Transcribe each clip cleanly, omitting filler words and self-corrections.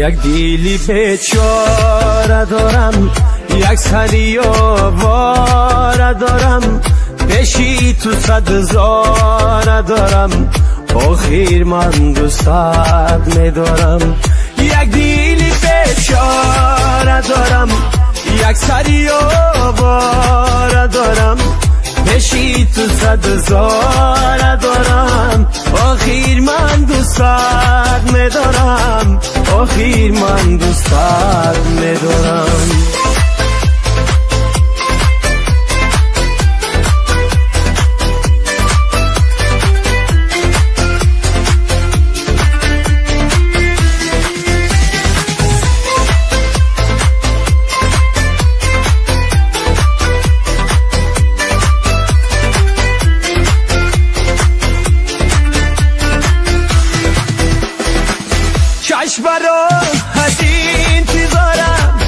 یک دیلی بیچاره دارم، یک سری آواره دارم، پیشی تو 100,000 دارم، آخیر من دوستت میدارم. یک دیلی بیچاره دارم، یک سری آواره دارم، پیشی تو 100,000 دارم، آخیر من دوستت میدارم، آخیر من دوستت میدارم. چشم راحت انتظارم،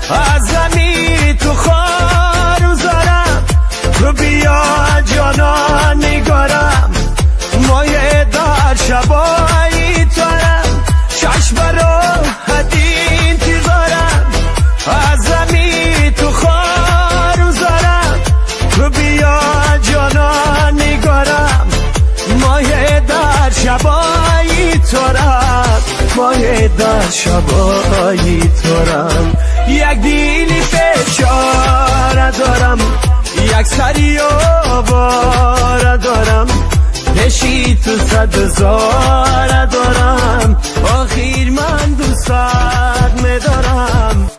از زمین تو خار زارم، تو بیا جانان نگارم، مایه در شبایی تارم. چشم راحت انتظارم، از زمین تو خار زارم، تو بیا جانان نگارم، مایه در شبایی تارم، مایه در شبایی تارم. یک دیلی بیچاره دارم، یک سری آواره دارم، پیشی تو 100,000 دارم، آخیر من دوستت میدارم.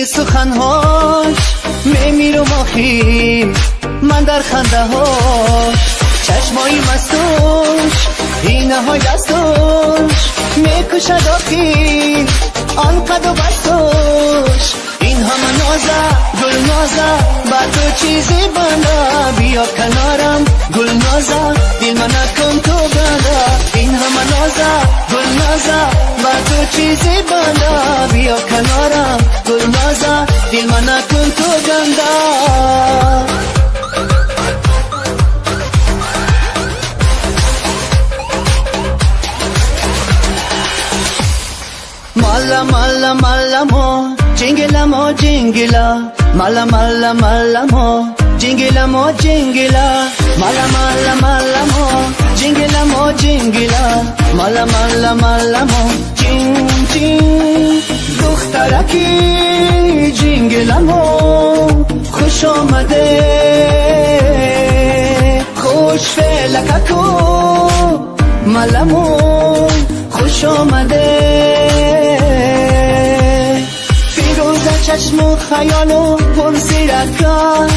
سخنهاش میمیرم آخی من در خنده هاش چشمایی مستوش اینه های دستوش میکشد آخی آنقدر بستوش این همه نازه گل نازه با تو چیزی بنده بیا کنارم گل نازه دل من نکن تو گنده این همه نازه گل نازه با تو چیزی بنده بیا کنارم گل نازه دل من نکن تو گنده Mala mala mala mo, jingila mo jingila. Mala mala mala mo, jingila mo jingila. Mala mala mala mo, jingila mo jingila. Mala mala mala mo, jing jing. دخترکی جنگلا مو خوش آمده خوش فلککو ملمو خوش آمده فیروزه چشم و خیال و پرزیرکا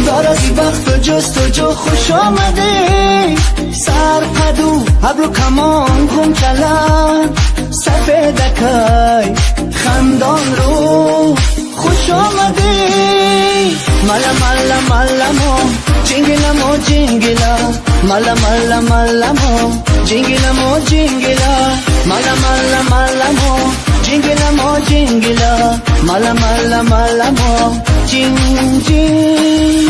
دارازی وقت و جست و جو خوش آمده سر قدو ابرو کمان گم کلم سفیدکای خندان رو خوش آمده مالا مالا مالا مو جنگلا مو جنگلا مالا مالا مالا مو جنگلا مو جنگلا مالا مالا مالا مو جنگلا مو جنگلا مالا مالا مالا مو جنگ جنگ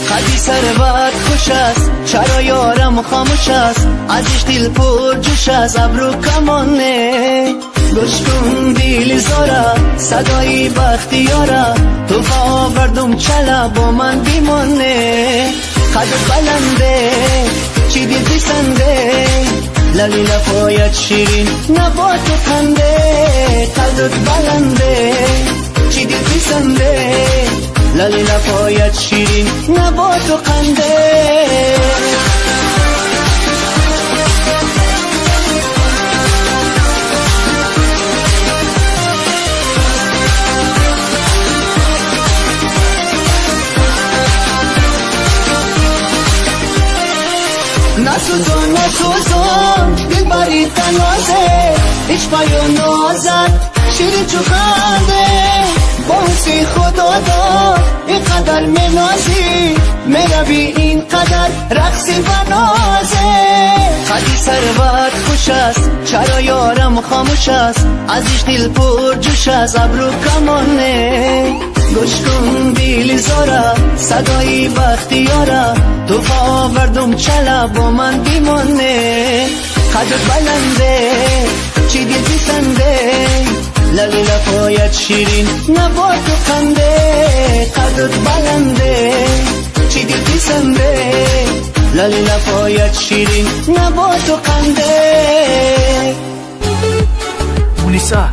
خدی سروت خوش است چرا یارم خاموش است ازش دل پر جوش است ابرو کمانه گوش کن دل زاره صدای بختیاره تو آوردم چلا با من بیمانه قدر بلنده چی دل دیسنده للی لفایت شیرین نبا تو خنده قدر بلنده چی دل دیسنده للی لفایت شیرین نبا تو خنده نسوزون نسوزون دل بری تنازه هیچ پایو نازد شیرین چو خنده با حسی خدا دار اینقدر منازی میروی اینقدر رقصی و نازه خدی سروت خوش است چرا یارم خاموش است ازش دل پر جوش است ابرو کمانه گوش کن دل زاره صدای بختیاره تو آوردم چلا با من بیمانه قدر بلنده چی دل دیسنده للی لفایت شیرین نبا تو خنده قدر بلنده چی دل دیسنده للی لفایت شیرین نبا تو خنده مونیسا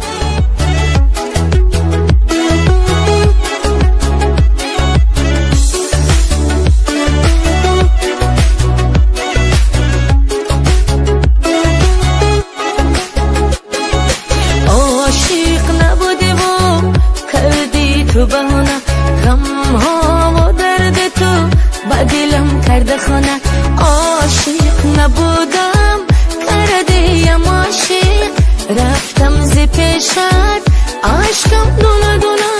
تو بهانه غم ها و درد تو با دلم کرده خانه عاشق نبودم کردیم عاشق رفتم ز پیشت عشقم دولا دولا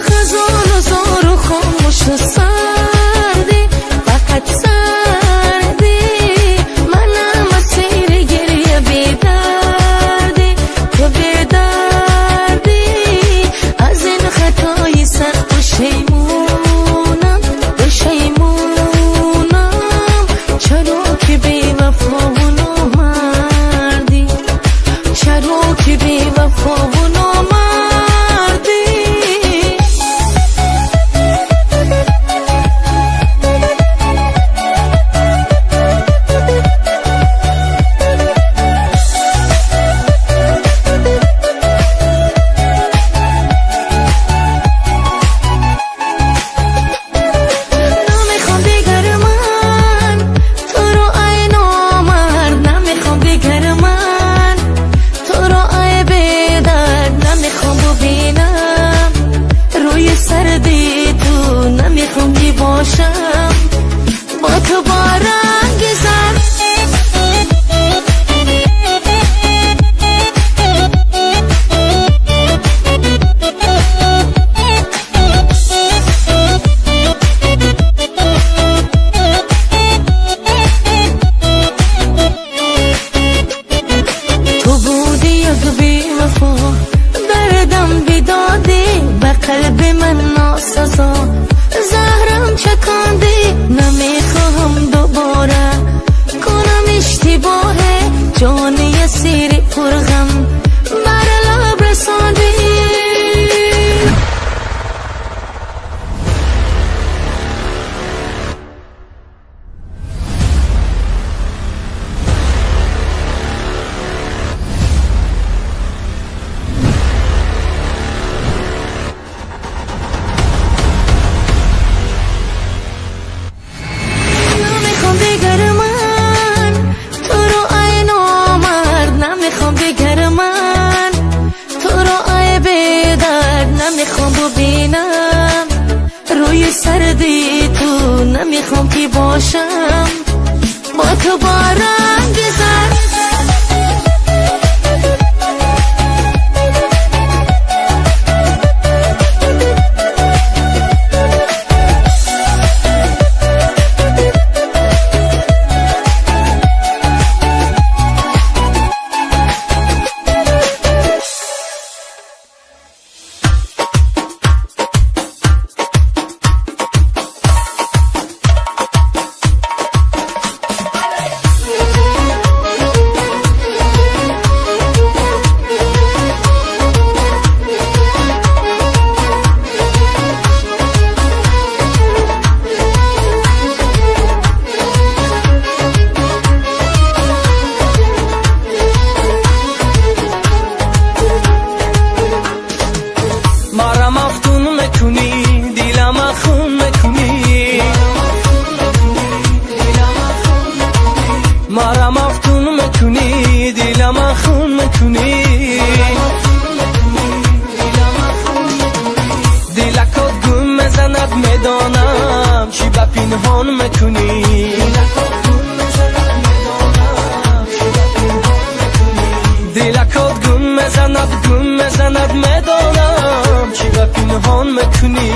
خزان و زار و خاموش و سردی فقط سردی منم اسیر گریه بیدردی تو بیدردی شیمونم چرا که بی وفا و نامردی چرا که بی وفا و نامردی میخوام که باشم با تو با رنگ زرد. مرا مفتون میکنی دلم خون میکنی دلکات گم میزند میدانم چی با پنهان میکنی دلکات گم میزند میدانم چی با پنهان میکنی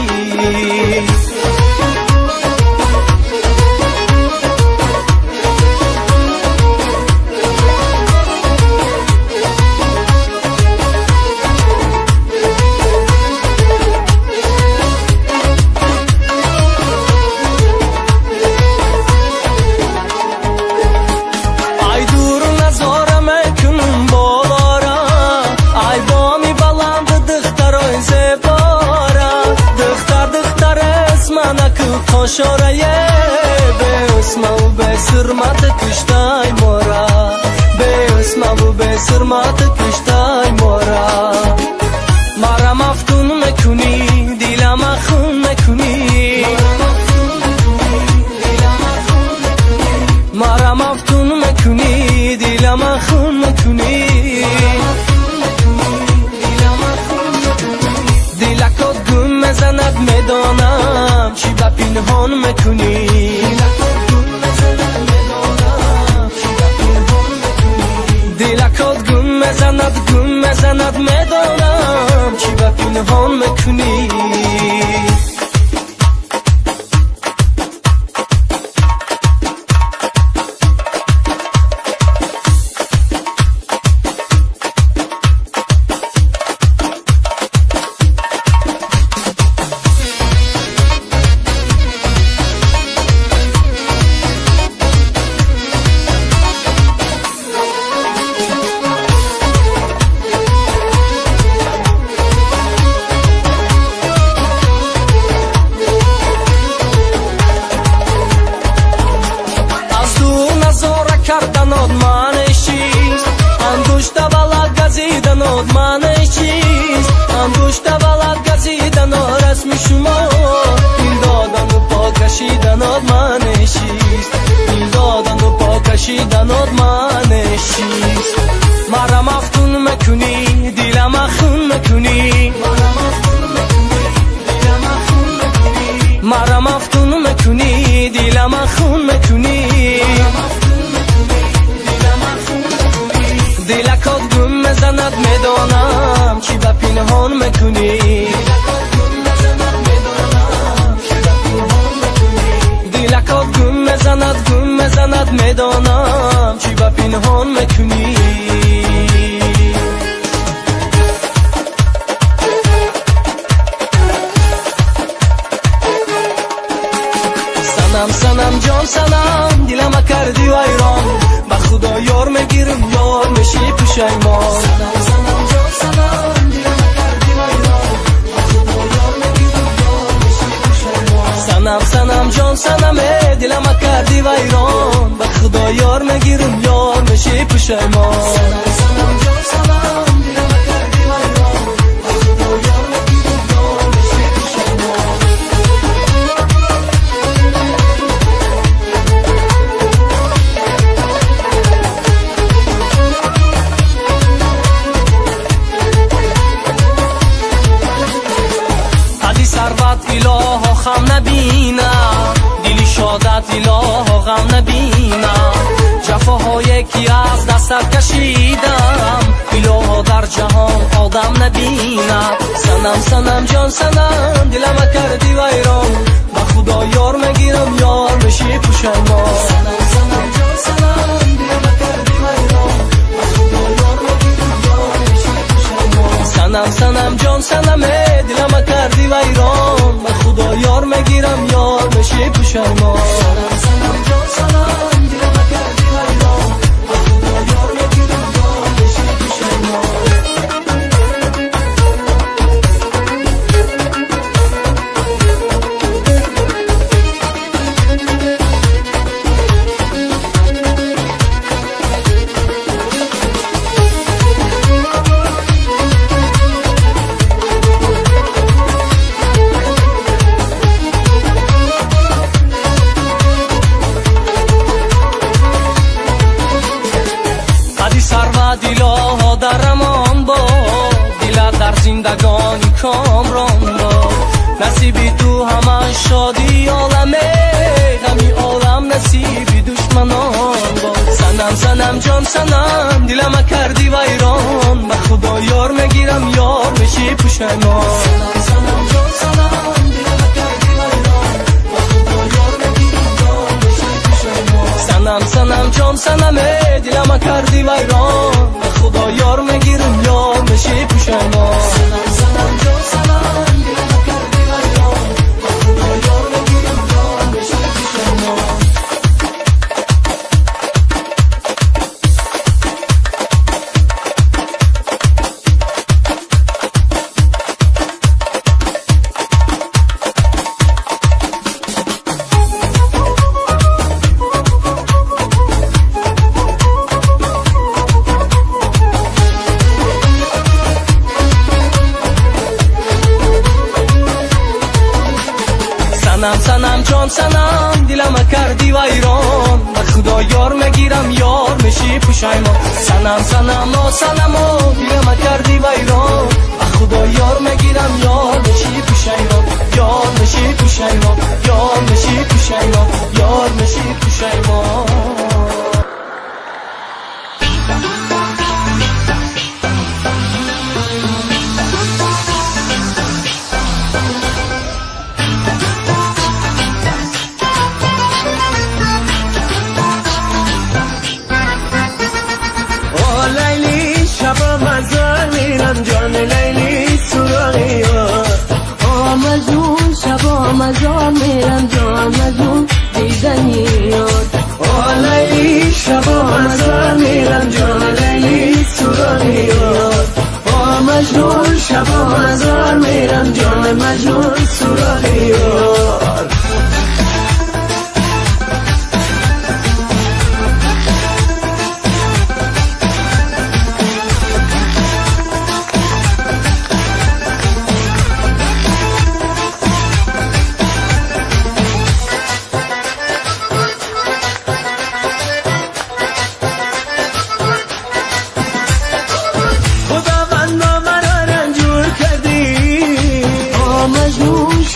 Şoraya be usma bu be sırmatı kıştay mora be usma bu be sırmatı kıştay mora mara maftun mekuni dilama khun mekuni mara maftun mekuni dilama khun mekuni dilakot gum mezanat medonam چی با پنهان میکنی دلکات گم میزند میدانم چی با پنهان میکنی کردن آدمانه چیست انگشت بالا گزیدن آدمانه چیست انگشت بالا گزیدن رسم شما دل دادن و پا کشیدن آدمانه چیست دل دادن و پا کشیدن آدمانه چیست مرا مفتون میکنی دلم خون میکنی مرا مفتون میکنی دلم خون میکنی دلکات گم میزند میدانم چی با پنهان میکنی دلکات گم میزند میدانم چی با پنهان میکنی سنم جان سنم دلم کردی ویران با خدا یار میگیرم یار میشی پشیمان سنم جان سنم دلم کردی ویران با خدا یار میگیرم یار میشی پشیمان سنم جان سنم دلم کردی ویران با خدا یار میگیرم یار میشی پشیمان سنم جان سنم دلم کردی ویران با خدا یار میگیرم یار میشی پشیمان ثروت اله خم نبینم دلی شاد غم نبینم جفاهایی که از دستت کشیدم الها در جهان آدم نبینم سنم سنم جان سنم دلم کردی ویران با خدا یار میگیرم یار میشی پشیمان سنم سنم جان سنم دلم کردی ویران با خدا یار میگیرم یار میشی پشیمان سنم سنم جان سنم دلم کردی ویران با خدا یار میگیرم یار میشی پشیمان سنم سنم جان سنم دلم کردی ویران با خدا یار میگیرم یار میشی پشیمان دیلا در امان با دیلا در زندگانی کامران با نصیبی تو همه شادی عالمه غمی عالم نصیبی دشمنان با سنم سنم جان سنم دلم کردی ویران به خدا یار میگیرم یار میشی پشیمان سنم سنم جان سنم دلم کردی ویران به خدا یار میگیرم یار میشی پشیمان سنم سنم جان سنم دلم کردی ویران خدا یار میگیرم یار میشی پشیمان سنم سنم جان سنم دلم کردی ویران خدا یار میگیرم یار میشی پشیمان سنم سنم جان سنم دلم کردی ویران به خدا یار میگیرم یار میشی پشیمان سنم سنم و سنم و دلم کردی ویران به خدا یار میگیرم یار میشی پشیمان یار میشی پشیمان یار میشی پشیمان یار میشی پشیمان جان لیلی سراغی مجنون شبا مزار میرم جان مجنون دیدنی لیلی شبا مزار میرم جان لیلی سراغی مجنون شبا مزار میرم جان مجنون سراغی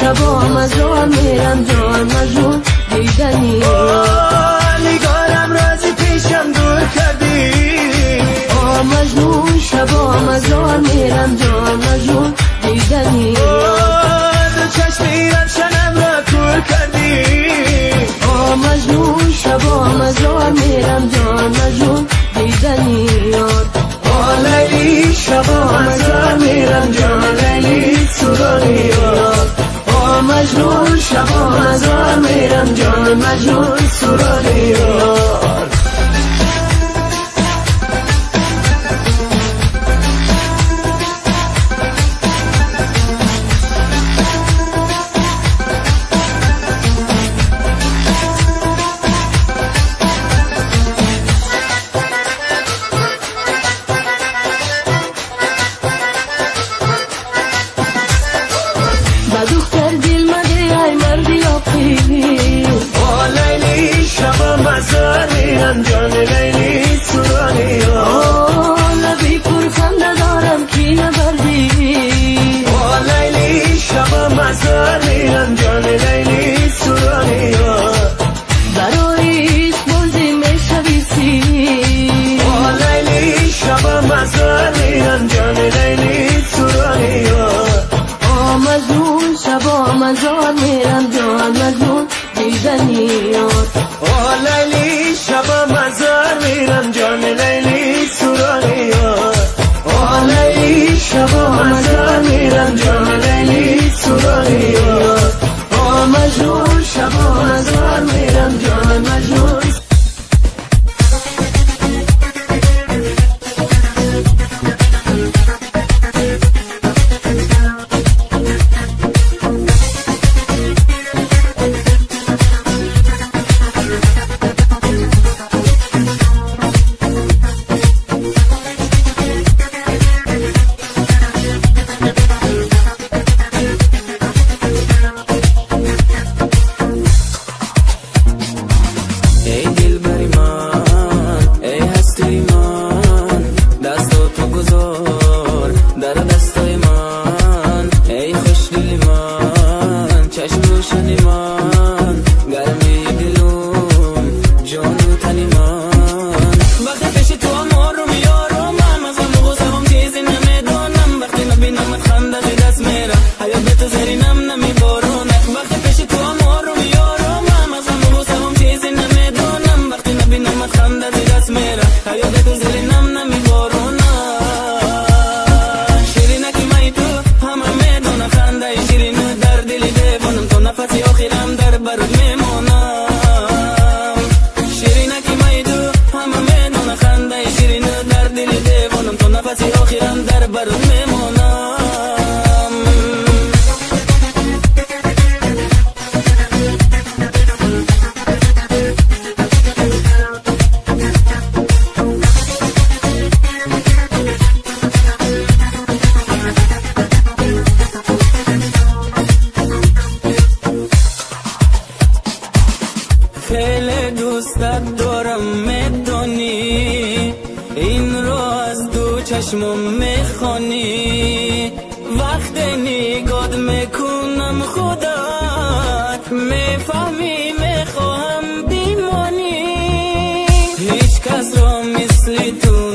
شبا مزار میرم جان مجنون دیدنی نگارم رازی پیشم دور کردی مجنون شبا مزار میرم جان مجنون دیدنی دو چشمی روشنم را کور کردی مجنون شبا مزار میرم جان مجنون دیدنی لیلی شبا مزار میرم جان لیلی سراغی مجنون شبا مزار میرم جان مجنون سراغی دختر دل مده ای مردی آقی لیلی شبا مزار شبا مزار میرم جان مجنون دیدنی یار لیلی شبا مزار میرم جان لیلی سراغ یار لیلی شبا مزار میرم جان لیلی سراغ یار مجنون شبا مزار میرم جان مجنون خیلی دوستت دارم میدونی این رو از دو چشمم میخوانی وقت نگات میکنم خودت میفهمی میخواهم بیمانی هیچ کس را مثل تو